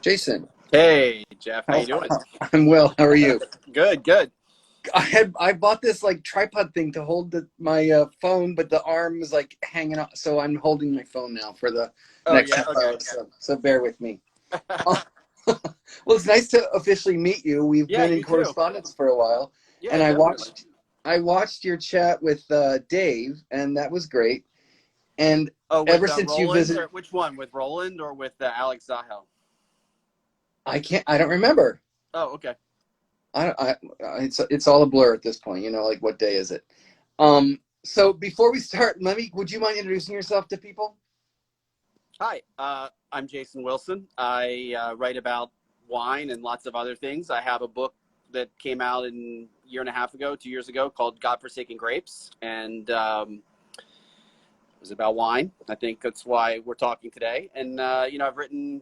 Jason, Hey, Jeff, how how, you doing? I'm well. How are you? Good, good. I bought this like tripod thing to hold my phone, but the arm is like hanging off, so I'm holding my phone now for the Oh, next yeah, half okay. hour. So bear with me. Well, it's nice to officially meet you. We've Yeah, been in you too. correspondence for a while, Yeah, and I definitely. watched I watched your chat with Dave, and that was great. And Oh, ever with since you Roland, visited, or which one? With Roland or with Alex Zahel? I don't remember. Oh, okay. I it's all a blur at this point. Like what day is it? So before we start, would you mind introducing yourself to people? Hi, I'm Jason Wilson. I write about wine and lots of other things. I have a book that came out a year and a half ago, 2 years ago, called Godforsaken Grapes, and it was about wine. I think that's why we're talking today. And I've written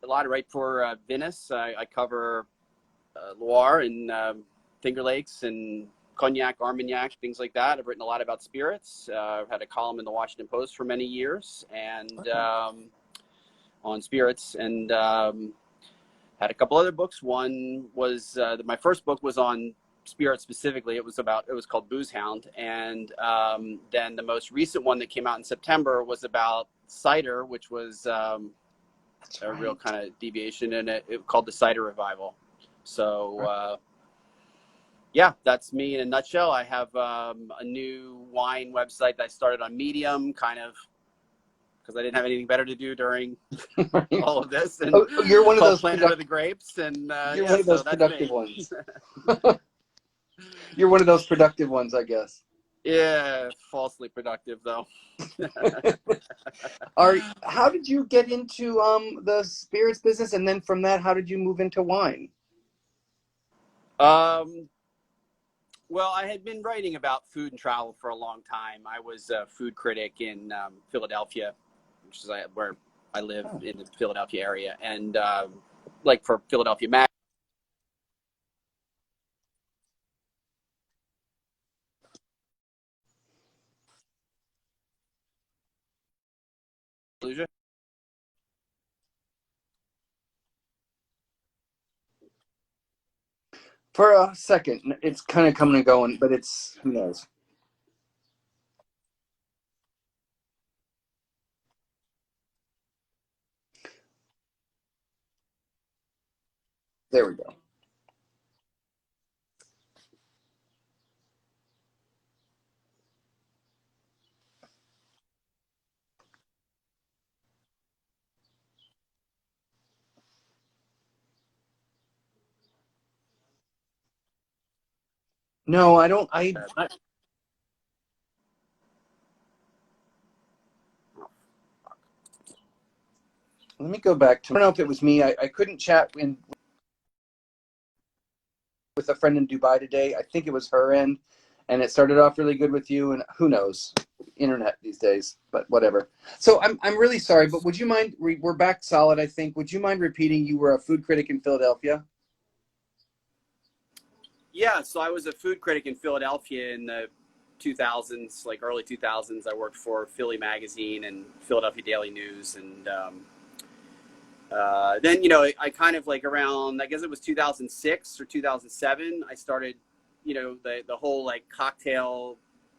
a lot. I write for Venice. I cover Loire and Finger Lakes and Cognac, Armagnac, things like that. I've written a lot about spirits. I've had a column in the Washington Post for many years and on spirits, and had a couple other books. One was my first book was on spirits specifically. It was called Booze Hound, and then the most recent one that came out in September was about cider, which was a real kind of deviation in it called the Cider Revival. So yeah, that's me in a nutshell. I have a new wine website that I started on Medium, kind of because I didn't have anything better to do during all of this, and You're one of called those Planet of the Grapes. And you're yeah, one of so those that's productive me. ones. You're one of those productive ones, I guess. Yeah, falsely productive though. How did you get into the spirits business, and then from that, how did you move into wine? um, well, I had been writing about food and travel for a long time. I was a food critic in Philadelphia, which is where I live Oh. in the Philadelphia area, and like for Philadelphia Mag. For a second, it's kind of coming and going, but it's who knows. There we go. No, I don't. Let me go back to. I don't know if it was me. I couldn't chat with a friend in Dubai today. I think it was her end, and it started off really good with you. And who knows, internet these days. But whatever. So I'm really sorry, but would you mind? We're back solid, I think. Would you mind repeating? You were a food critic in Philadelphia. Yeah, so I was a food critic in Philadelphia in the 2000s, like early 2000s. I worked for Philly Magazine and Philadelphia Daily News, and then I kind of like around, I guess it was 2006 or 2007. I started, the whole like cocktail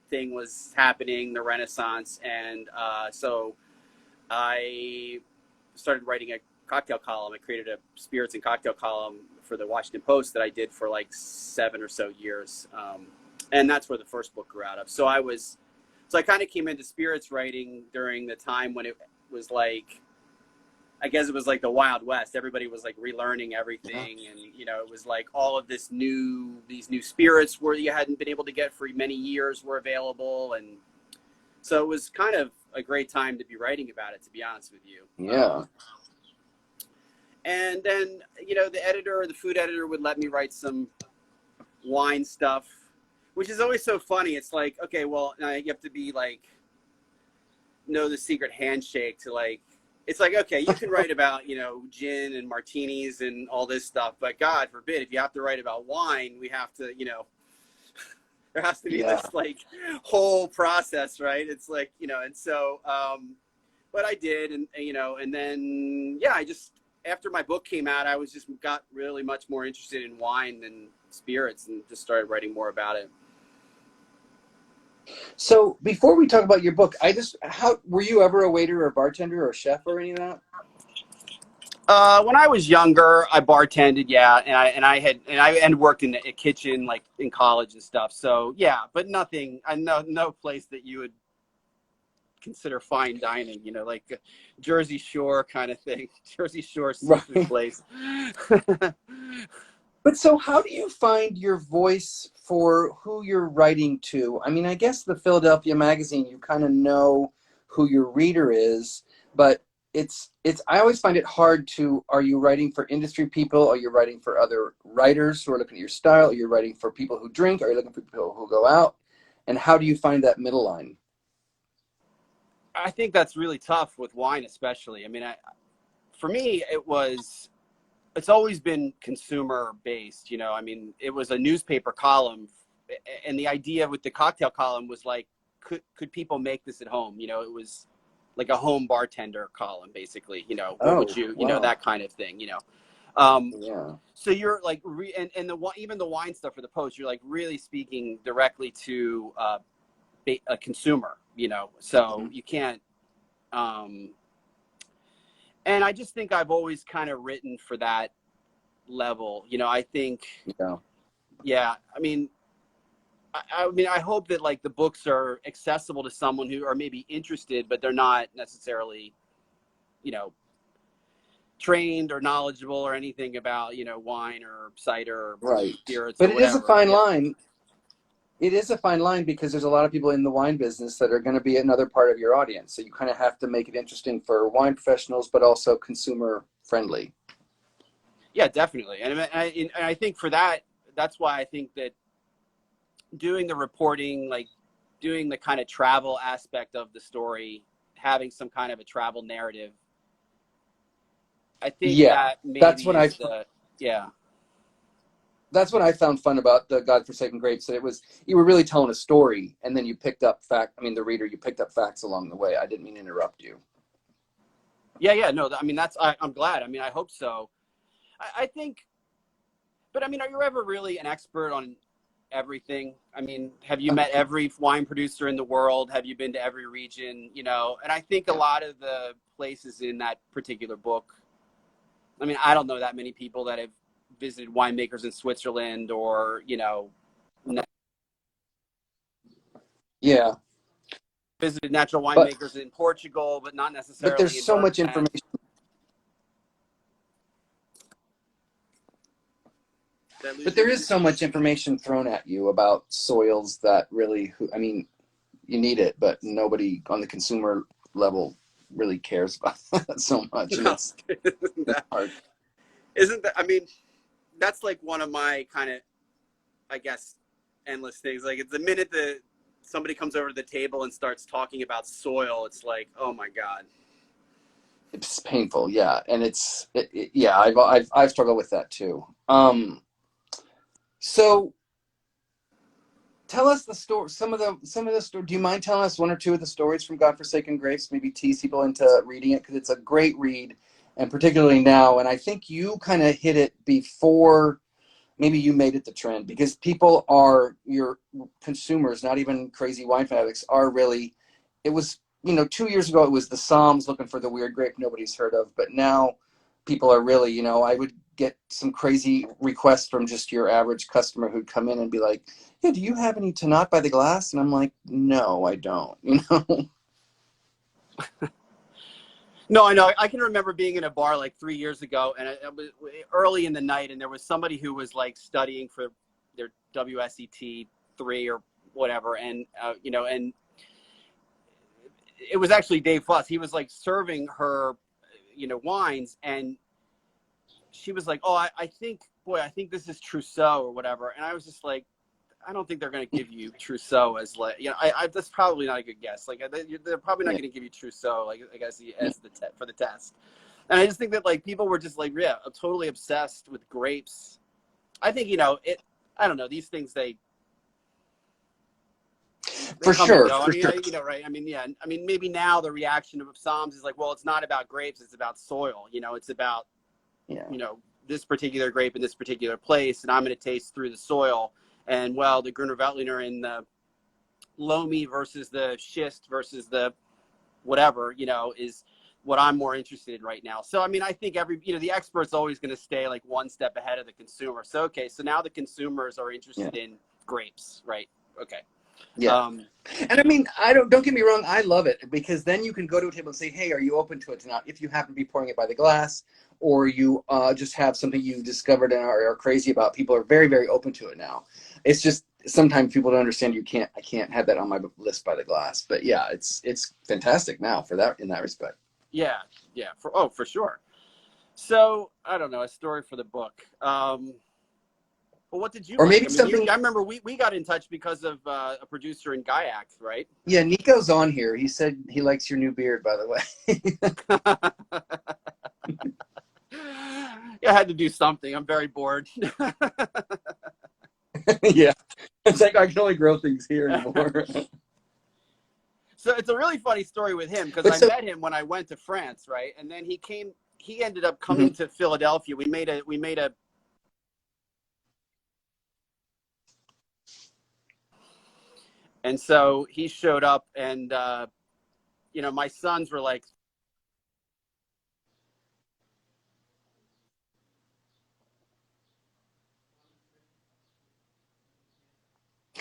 thing was happening, the Renaissance, and so I started writing a cocktail column. I created a spirits and cocktail column for the Washington Post that I did for like 7 or so years, and that's where the first book grew out of. So I kind of came into spirits writing during the time when it was like, I guess it was like the Wild West. Everybody was like relearning everything, and it was like all of these new spirits where you hadn't been able to get for many years were available, and so it was kind of a great time to be writing about it, to be honest with you. Yeah. And then, the food editor would let me write some wine stuff, which is always so funny. It's like, okay, well, you have to be like, know the secret handshake to like, it's like, okay, you can write about, gin and martinis and all this stuff, but God forbid, if you have to write about wine, we have to, there has to be Yeah. this like whole process, right? It's like, and so, but I did, and then, yeah, I just after my book came out, I was just got really much more interested in wine than spirits, and just started writing more about it. So before we talk about your book, how were you ever a waiter or a bartender or a chef or any of that? When I was younger, I bartended, yeah, and I worked in a kitchen like in college and stuff. So yeah, but nothing. No place that you would consider fine dining. You know, like a Jersey Shore kind of thing, Jersey Shore seafood Right. place. But so how do you find your voice for who you're writing to? I mean, I guess the Philadelphia Magazine, you kind of know who your reader is, but I always find it hard to, are you writing for industry people? Are you writing for other writers who are looking at your style? Are you writing for people who drink? Are you looking for people who go out? And how do you find that middle line? I think that's really tough with wine, especially. I mean, for me, it's always been consumer based. You know, I mean, it was a newspaper column, and the idea with the cocktail column was like, could people make this at home? You know, it was like a home bartender column, basically. You know, what would Oh, you, wow. that kind of thing. Yeah. So you're like, and even the wine stuff for the Post, you're like really speaking directly to a consumer. You know, so you can't. And I just think I've always kind of written for that level. You know, I think, Yeah. yeah, I mean, I hope that like the books are accessible to someone who are maybe interested, but they're not necessarily, you know, trained or knowledgeable or anything about, you know, wine or cider or Right. spirits or But it is a whatever. fine Yeah. line. It is a fine line because there's a lot of people in the wine business that are going to be another part of your audience. So you kind of have to make it interesting for wine professionals, but also consumer friendly. Yeah, definitely. And I think for that, that's why I think that doing the reporting, like doing the kind of travel aspect of the story, having some kind of a travel narrative, I think Yeah, that that's maybe what I is the, yeah. that's what I found fun about the Godforsaken Grapes. That it was, you were really telling a story, and then you picked up the reader, you picked up facts along the way. I didn't mean to interrupt you. Yeah, no, I mean, I'm glad. I mean, I hope so. I think, but I mean, are you ever really an expert on everything? I mean, have you met every wine producer in the world? Have you been to every region? You know, and I think a lot of the places in that particular book, I mean, I don't know that many people that have visited winemakers in Switzerland or, you know, Yeah, visited natural but winemakers in Portugal, but not there's necessarily in so Northern much information. Did I lose But you there again? is so much information thrown at you about soils that really, I mean, you need it, but nobody on the consumer level really cares about that so much, and No, isn't it's that, hard. I mean, that's like one of my kind of, I guess, endless things. Like it's the minute that somebody comes over to the table and starts talking about soil, it's like, oh my God. It's painful, yeah, and yeah, I've struggled with that too. So tell us the story. Some of the story. Do you mind telling us one or two of the stories from Godforsaken Grace? Maybe tease people into reading it because it's a great read, and particularly now. And I think you kind of hit it before. Maybe you made it the trend because people are your consumers, not even crazy wine fanatics, are really. It was 2 years ago it was the Psalms looking for the weird grape nobody's heard of, but now people are really I would get some crazy requests from just your average customer who'd come in and be like, yeah, do you have any Tanat by the glass? And I'm like, no, I don't. No, I know. I can remember being in a bar like 3 years ago, and it was early in the night, and there was somebody who was like studying for their WSET 3 or whatever, and and it was actually Dave Fuss. He was like serving her, wines, and she was like, "Oh, I think, boy, I think this is Trousseau or whatever," and I was just like, I don't think they're going to give you Trousseau as like, that's probably not a good guess. Like they're probably not Yeah. going to give you Trousseau, like I guess as for the test. And I just think that like people were just like, yeah, totally obsessed with grapes. I think, I don't know, these things, they For come and sure, go. I for mean, sure. right. I mean, yeah. Maybe now the reaction of Psalms is like, well, it's not about grapes. It's about soil. It's about Yeah. you know, this particular grape in this particular place, and I'm going to taste through the soil. And well, the Gruner Veltliner in the loamy versus the schist versus the whatever, you know, is what I'm more interested in right now. So, I mean, I think the expert's always going to stay like one step ahead of the consumer. So, okay, so now the consumers are interested in grapes, right? Okay. Yeah. And I mean, don't get me wrong, I love it, because then you can go to a table and say, hey, are you open to it tonight? If you happen to be pouring it by the glass, or you just have something you discovered and are crazy about, people are very, very open to it now. It's just sometimes people don't understand I can't have that on my list by the glass. But yeah, it's fantastic now for that, in that respect. Yeah, for sure. So, I don't know, a story for the book. Well, what did you Or like? maybe I mean, something. I remember we got in touch because of a producer in Gaiac, right? Yeah, Nico's on here. He said he likes your new beard, by the way. Yeah, I had to do something. I'm very bored. Yeah, it's like I can only grow things here anymore. So it's a really funny story with him, because But I so, met him when I went to France, right? And then he ended up coming to Philadelphia. We made a and so he showed up, and my sons were like,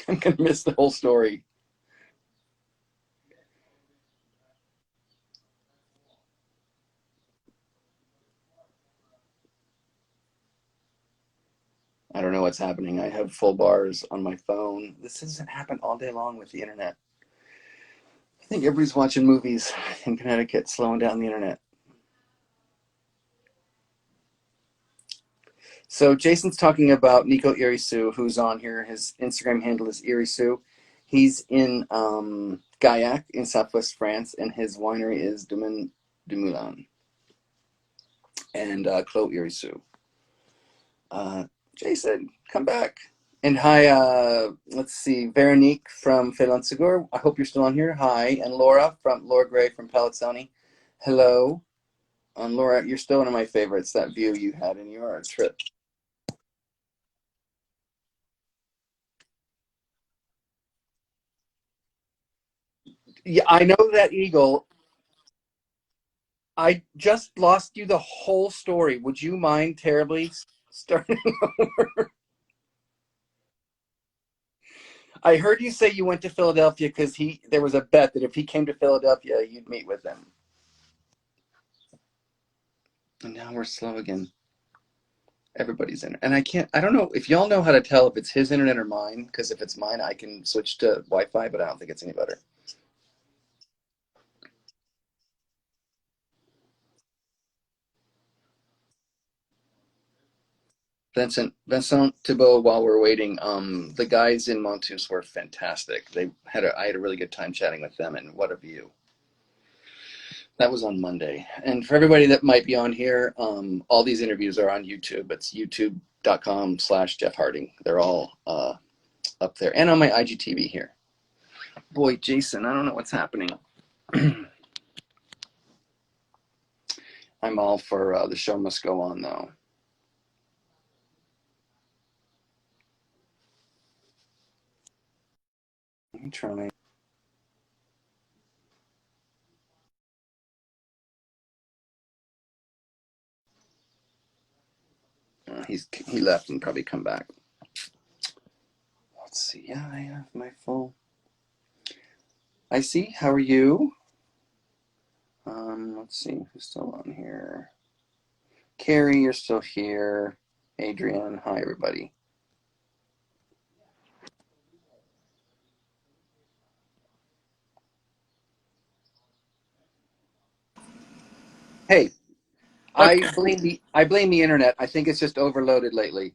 I'm gonna miss the whole story. I don't know what's happening. I have full bars on my phone. This doesn't happen all day long with the internet. I think everybody's watching movies in Connecticut, slowing down the internet. So Jason's talking about Nico Irisu, who's on here. His Instagram handle is Irisu. He's in Gaillac in southwest France, and his winery is Domaine du Moulin and Clos Irisu. Jason, come back. And hi, let's see, Veronique from Felon Segur. I hope you're still on here. Hi. And Laura Gray from Palazzoni. Hello. And Laura, you're still one of my favorites, that view you had in your trip. Yeah, I know that eagle. I just lost you the whole story. Would you mind terribly starting over? I heard you say you went to Philadelphia because there was a bet that if he came to Philadelphia, you'd meet with him. And now we're slow again. Everybody's in. And I don't know if y'all know how to tell if it's his internet or mine, because if it's mine, I can switch to Wi-Fi, but I don't think it's any better. Vincent Thibault, while we're waiting, the guys in Montus were fantastic. I had a really good time chatting with them, and what a view. That was on Monday. And for everybody that might be on here, all these interviews are on YouTube. It's youtube.com/Jeff Harding. They're all up there. And on my IGTV here. Boy, Jason, I don't know what's happening. I'm all for the show must go on, though. Let me try. He left and probably come back. Let's see. Yeah, I have my full. I see. How are you? Let's see who's still on here. Carrie, you're still here. Adrian, hi everybody. Hey, okay, I blame the internet. I think it's just overloaded lately.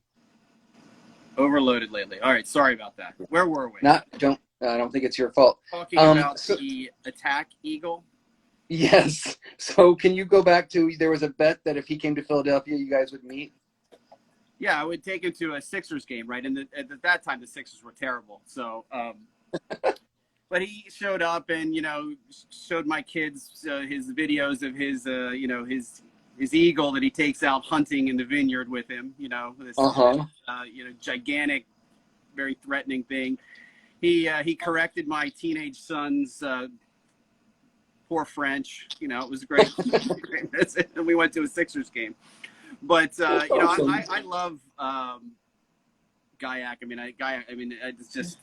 overloaded lately. All right, sorry about that. Where were we? I don't think it's your fault. Talking about the attack eagle. Yes. So can you go back to, there was a bet that if he came to Philadelphia, you guys would meet? Yeah, I would take him to a Sixers game, right? And at that time, the Sixers were terrible. So, but he showed up and, showed my kids his videos of his his eagle that he takes out hunting in the vineyard with him. You know, this Uh-huh. gigantic, very threatening thing. He corrected my teenage son's poor French. You know, it was great. Great visit. And we went to a Sixers game. But Awesome. I love Gaiac. It's just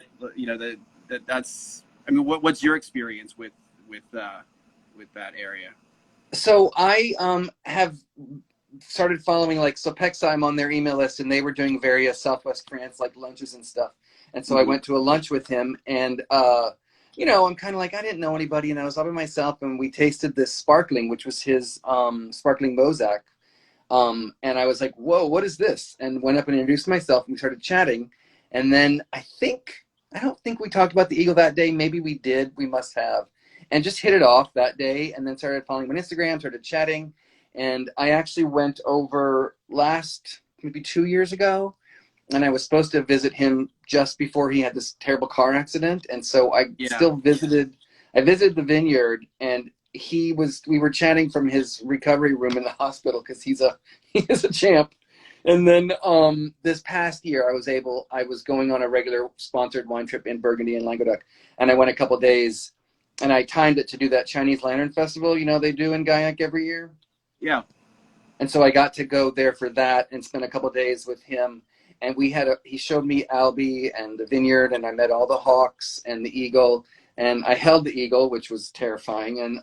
that's. I mean, what's your experience with that area? So I have started following like Sopexi. I'm on their email list, and they were doing various Southwest France like lunches and stuff. And so I went to a lunch with him, and I'm kind of like, I didn't know anybody, and I was all by myself, and we tasted this sparkling, which was his sparkling Mosaic. And I was like, whoa, what is this? And went up and introduced myself, and we started chatting. And then I don't think we talked about the Eagle that day. Maybe we did. We must have. And just hit it off that day, and then started following him on Instagram, started chatting. And I actually went over maybe 2 years ago, and I was supposed to visit him just before he had this terrible car accident. And so I visited the vineyard, and we were chatting from his recovery room in the hospital because he is a champ. And then this past year I was going on a regular sponsored wine trip in Burgundy and Languedoc, and I went a couple days, and I timed it to do that Chinese Lantern Festival, they do in Gaiac every year. Yeah. And so I got to go there for that and spend a couple days with him. And he showed me Albie and the vineyard, and I met all the hawks and the eagle, and I held the eagle, which was terrifying,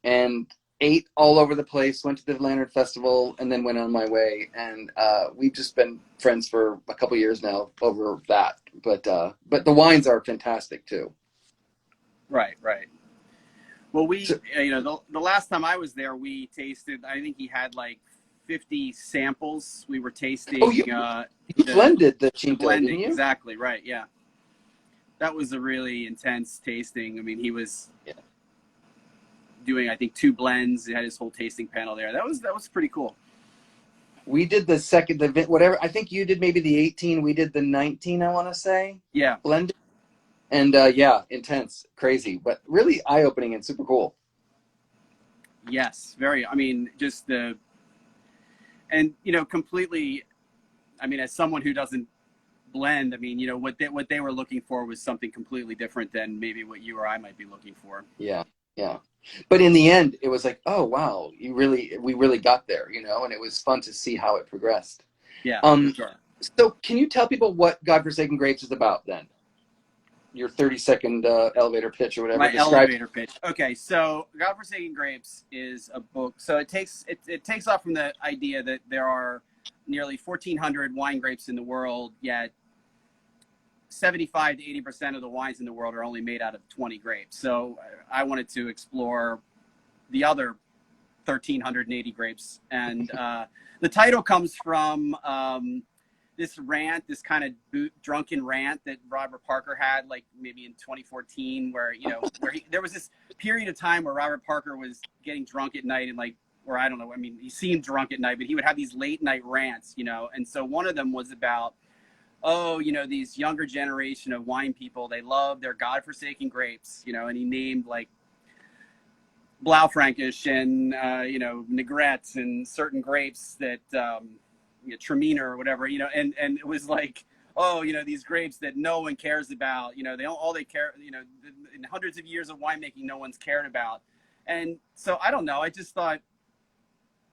and ate all over the place, went to the Lantern Festival, and then went on my way. And we've just been friends for a couple years now over that. But the wines are fantastic too. Right. Well, the last time I was there, we tasted, I think he had like 50 samples. We were tasting. Oh, you blended the Cinto, blending, didn't you? exactly, right, yeah. That was a really intense tasting. I mean, he was doing, I think, 2 blends. He had his whole tasting panel there. That was pretty cool. We did whatever. I think you did maybe the 18. We did the 19, I want to say. Yeah. Blended. And intense, crazy, but really eye-opening and super Yes, very. I mean, completely. I mean, as someone who doesn't blend, I mean, what they were looking for was something completely different than maybe what you or I might be looking for. Yeah. But in the end, it was like, oh wow, we really got there, and it was fun to see how it progressed. Yeah, for sure. So, can you tell people what Godforsaken Grapes is about then? Your 30-second elevator pitch or whatever. My elevator pitch. Okay, so Godforsaken Grapes is a book. So it takes off from the idea that there are nearly 1,400 wine grapes in the world, yet 75 to 80% of the wines in the world are only made out of 20 grapes. So I wanted to explore the other 1,380 grapes. And the title comes from this kind of drunken rant that Robert Parker had, like maybe in 2014, where there was this period of time where Robert Parker was getting drunk at night, and or I don't know, I mean, he seemed drunk at night, but he would have these late night rants, and so one of them was about, these younger generation of wine people, they love their godforsaken grapes, and he named like Blaufränkisch and Negrets and certain grapes that Traminer or whatever, and it was like, these grapes that no one cares about, they care, in hundreds of years of winemaking, no one's cared about. And so I don't know, I just thought,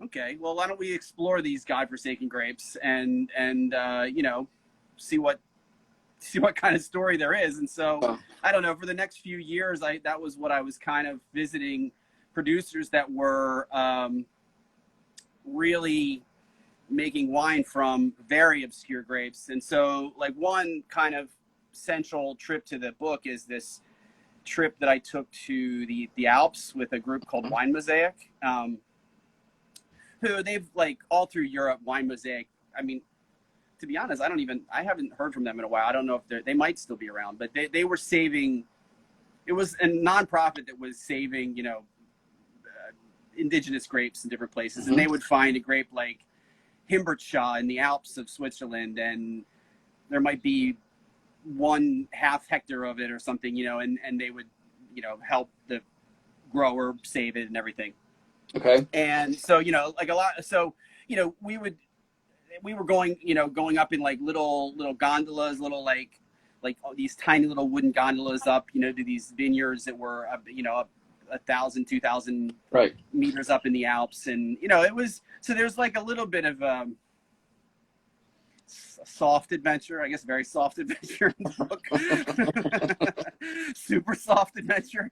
okay, well, why don't we explore these godforsaken grapes and see what kind of story there is. And so I don't know, for the next few years, that was what I was kind of visiting producers that were really making wine from very obscure grapes. And so like one kind of central trip to the book is this trip that I took to the Alps with a group called Wine Mosaic, who they've like all through Europe, Wine Mosaic. I mean, to be honest, I haven't heard from them in a while. I don't know if they might still be around, but they were saving, it was a nonprofit that was saving, indigenous grapes in different places. Mm-hmm. And they would find a grape like Himbertscha in the Alps of Switzerland, and there might be 1/2 hectare of it or something, and they would, help the grower save it and everything. Okay. And so, you know, like a lot, so, you know, we were going, you know, going up in like little gondolas, little like these tiny little wooden gondolas up, you know, to these vineyards that were, you know, 1,000, 2,000 Right. meters up in the Alps. And, you know, it was, so there's like a little bit of soft adventure, I guess, very soft adventure in the book. Super soft adventure.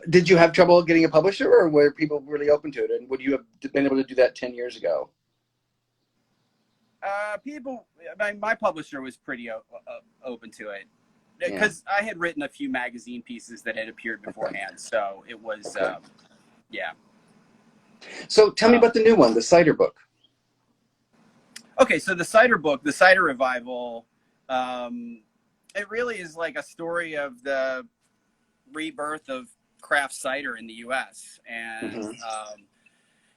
Did you have trouble getting a publisher, or were people really open to it? And would you have been able to do that 10 years ago? People, my publisher was pretty open to it Yeah. because I had written a few magazine pieces that had appeared beforehand, so it was, Okay. yeah. So tell me about the new one, the cider book. Okay, so the cider book, the Cider Revival, it really is like a story of the rebirth of craft cider in the U.S. And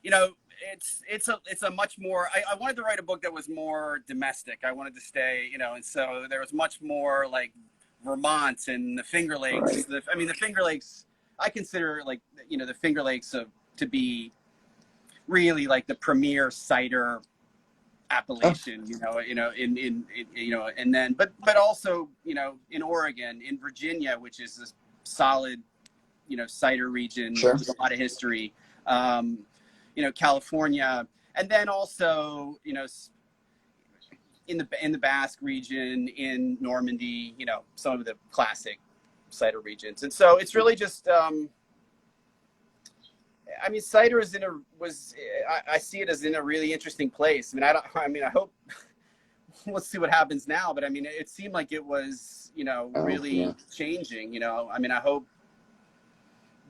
you know, it's a much more. I wanted to write a book that was more domestic. I wanted to stay, you know, and so there was much more like Vermont and the Finger Lakes. Right. I mean, the Finger Lakes. I consider like, you know, the Finger Lakes to be really like the premier cider appellation, you know, in you know, and then but also, you know, in Oregon, in Virginia, which is a solid, you know, cider region Sure. with a lot of history, you know, California, and then also, you know, in the Basque region, in Normandy, you know, some of the classic cider regions. And so it's really just I mean, cider is I see it as in a really interesting place. I mean, I hope, let's see what happens now. But I mean, it seemed like it was, you know, really changing, you know. I mean, I hope,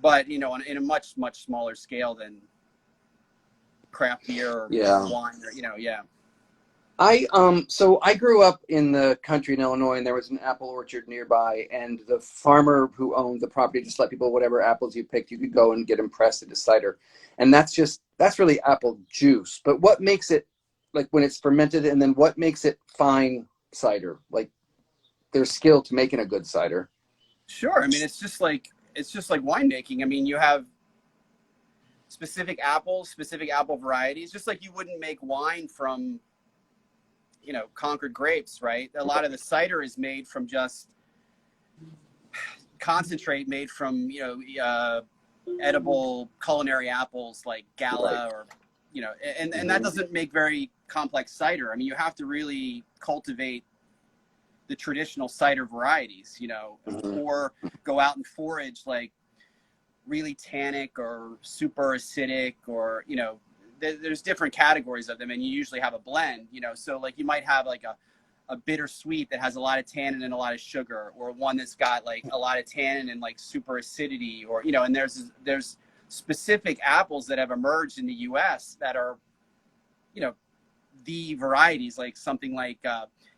but, you know, in a much, much smaller scale than craft beer or wine or, you know, So I grew up in the country in Illinois, and there was an apple orchard nearby, and the farmer who owned the property just let people, whatever apples you picked, you could go and get them pressed into cider. And that's really apple juice. But what makes it, like when it's fermented, and then what makes it fine cider? Like there's skill to making a good cider. Sure. I mean, it's just like winemaking. I mean, you have specific apples, specific apple varieties, just like you wouldn't make wine from, you know, Concord grapes, right? A lot of the cider is made from just concentrate made from, you know, edible culinary apples like Gala or, you know, and that doesn't make very complex cider. I mean, you have to really cultivate the traditional cider varieties, you know, or go out and forage like really tannic or super acidic, or, you know, there's different categories of them, and you usually have a blend, you know. So like you might have like a bittersweet that has a lot of tannin and a lot of sugar, or one that's got like a lot of tannin and like super acidity, or, you know, and there's specific apples that have emerged in the US that are, you know, the varieties, like something like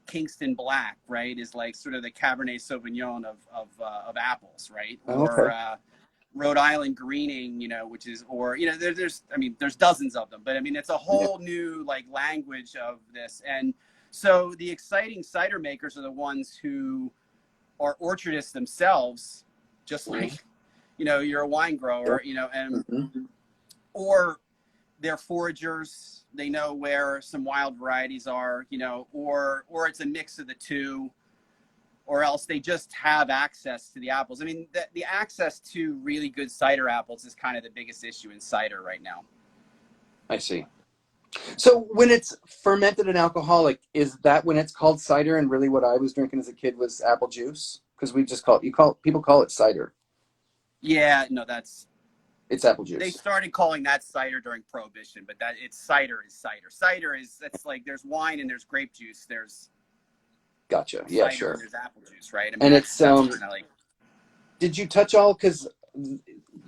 Kingston Black, right, is like sort of the Cabernet Sauvignon of apples, right? Or Rhode Island greening, you know, which is, or, you know, there's dozens of them, but I mean, it's a whole new like language of this. And so the exciting cider makers are the ones who are orchardists themselves, just like, you know, you're a wine grower, you know, and, or they're foragers, they know where some wild varieties are, you know, or it's a mix of the two. Or else they just have access to the apples. I mean, the access to really good cider apples is kind of the biggest issue in cider right now. I see. So when it's fermented and alcoholic, is that when it's called cider? And really what I was drinking as a kid was apple juice? Because we just people call it cider. Yeah, no, it's apple juice. They started calling that cider during Prohibition, but cider is cider. Cider is, that's like, there's wine and there's grape juice. There's Gotcha. Yeah, sure. There's apple juice, right? I mean, and it's like. Did you touch all? Because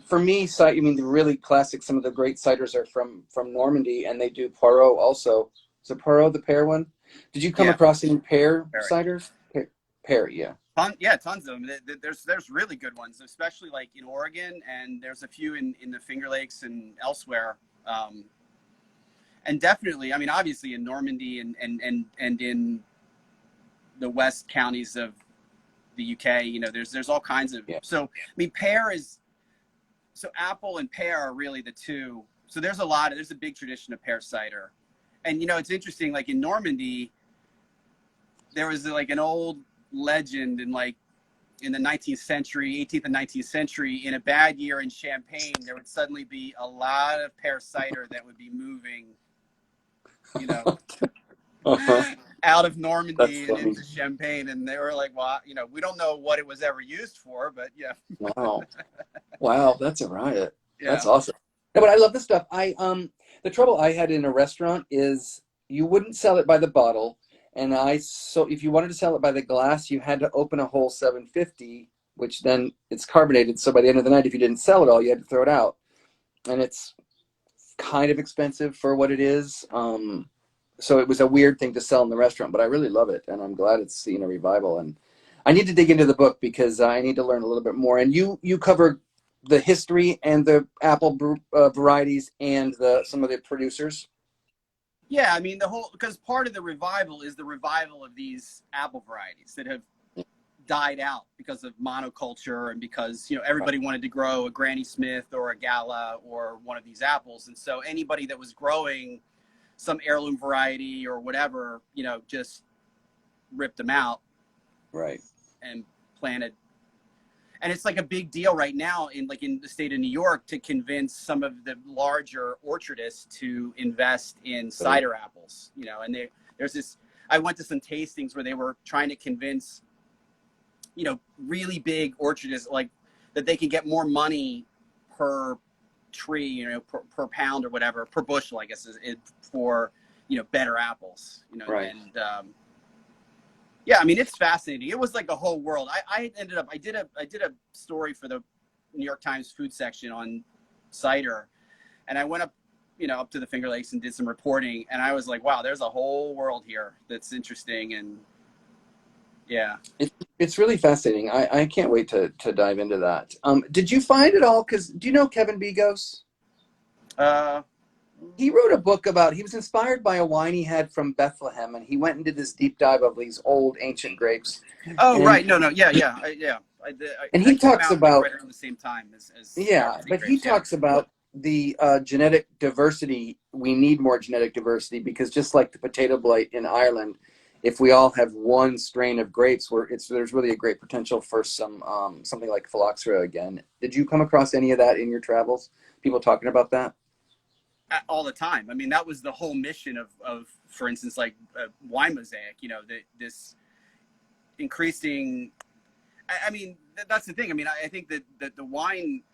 for me, I mean, the really classic, some of the great ciders are from Normandy, and they do Poirot also. Is it Poirot, the pear one? Did you come across any pear ciders? Pear, yeah. Yeah, tons of them. There's really good ones, especially like in Oregon, and there's a few in the Finger Lakes and elsewhere. And definitely, I mean, obviously in Normandy and in the west counties of the UK, you know, there's all kinds of. So I mean, pear is so apple and pear are really the two. So there's a big tradition of pear cider. And, it's interesting, like in Normandy, there was like an old legend in the 19th century, 18th and 19th century, in a bad year in Champagne, there would suddenly be a lot of pear cider that would be moving, out of Normandy and into Champagne. And they were like, well, we don't know what it was ever used for, but yeah. Wow, that's a riot. Yeah. That's awesome. No, but I love this stuff. The trouble I had in a restaurant is you wouldn't sell it by the bottle. And so if you wanted to sell it by the glass, you had to open a whole 750, which then it's carbonated. So by the end of the night, if you didn't sell it all, you had to throw it out. And it's kind of expensive for what it is. So it was a weird thing to sell in the restaurant, but I really love it. And I'm glad it's seen a revival. And I need to dig into the book because I need to learn a little bit more. And you cover the history and the apple varieties and some of the producers. Yeah, I mean, because part of the revival is the revival of these apple varieties that have died out because of monoculture and because, everybody wanted to grow a Granny Smith or a Gala or one of these apples. And so anybody that was growing some heirloom variety or whatever, just ripped them out. Right. And planted. And it's like a big deal right now in the state of New York to convince some of the larger orchardists to invest in cider apples, and there's this, I went to some tastings where they were trying to convince, really big orchardists that they can get more money per tree, per pound or whatever, per bushel, I guess, is for, better apples, right. And, yeah, I mean, it's fascinating. It was like a whole world. I did a story for the New York Times food section on cider, and I went up, up to the Finger Lakes and did some reporting, and I was like, wow, there's a whole world here that's interesting. And yeah, it's really fascinating. I can't wait to dive into that. Did you find it all? Because do you know Kevin Begos? He wrote a book he was inspired by a wine he had from Bethlehem, and he went and did this deep dive of these old ancient grapes. Oh, right. No. Yeah. And he talks about right around the same time as but he talks about the genetic diversity. We need more genetic diversity because just like the potato blight in Ireland, if we all have one strain of grapes, there's really a great potential for something like phylloxera again. Did you come across any of that in your travels? People talking about that? All the time. I mean, that was the whole mission of for instance, wine mosaic, this increasing, I mean, that's the thing. I mean, I think that the wine,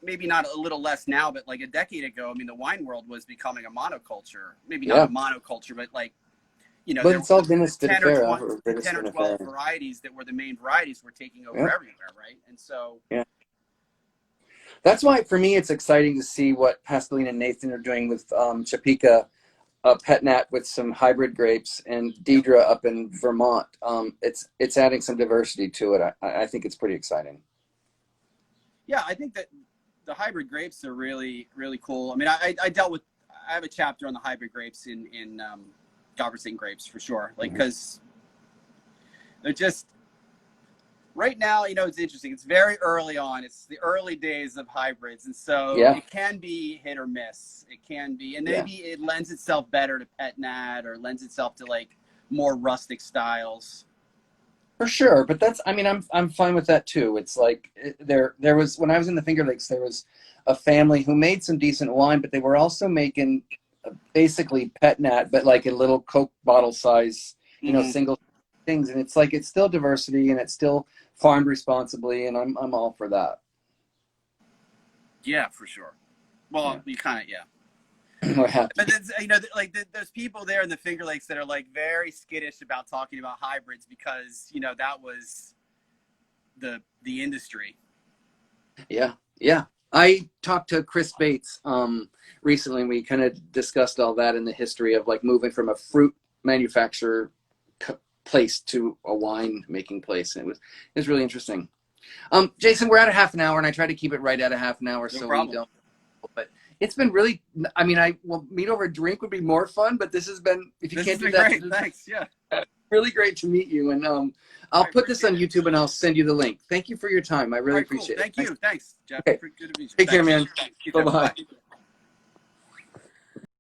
maybe not a little less now, but like a decade ago, I mean, the wine world was becoming a monoculture, maybe not a monoculture, but but it's all 10 or 12 varieties that were the main varieties were taking over everywhere. Right. And so, that's why, for me, it's exciting to see what Pascaline and Nathan are doing with Chapika, Pet Nat with some hybrid grapes, and Deidre up in Vermont. It's adding some diversity to it. I think it's pretty exciting. Yeah, I think that the hybrid grapes are really, really cool. I mean, I have a chapter on the hybrid grapes in Godforsaken grapes for sure. Because they're just... Right now, it's interesting. It's very early on. It's the early days of hybrids. And so it can be hit or miss. It can be. And maybe it lends itself better to Pet Nat or lends itself to more rustic styles. For sure. But I'm fine with that too. It's like there was, when I was in the Finger Lakes, there was a family who made some decent wine, but they were also making basically Pet Nat, but like a little Coke bottle size, single things. And it's like, it's still diversity and it's still farmed responsibly, and I'm all for that. Yeah, for sure. Well, you kind of But there's people there in the Finger Lakes that are very skittish about talking about hybrids because that was the industry. Yeah. I talked to Chris Bates recently, and we kind of discussed all that in the history of moving from a fruit manufacturer place to a wine making place. And it was really interesting. Jason, we're at a half an hour, and I try to keep it right at a half an hour. No problem. We don't. But it's been really. I mean, meet over a drink would be more fun. But this has been. If you can't do that, great. Thanks. Yeah. really great to meet you. And I'll put this on YouTube and I'll send you the link. Thank you for your time. I really appreciate it. Thank you. Thanks, Jeff. Okay. Good to meet you. Take care, man. You Bye too. bye. Bye.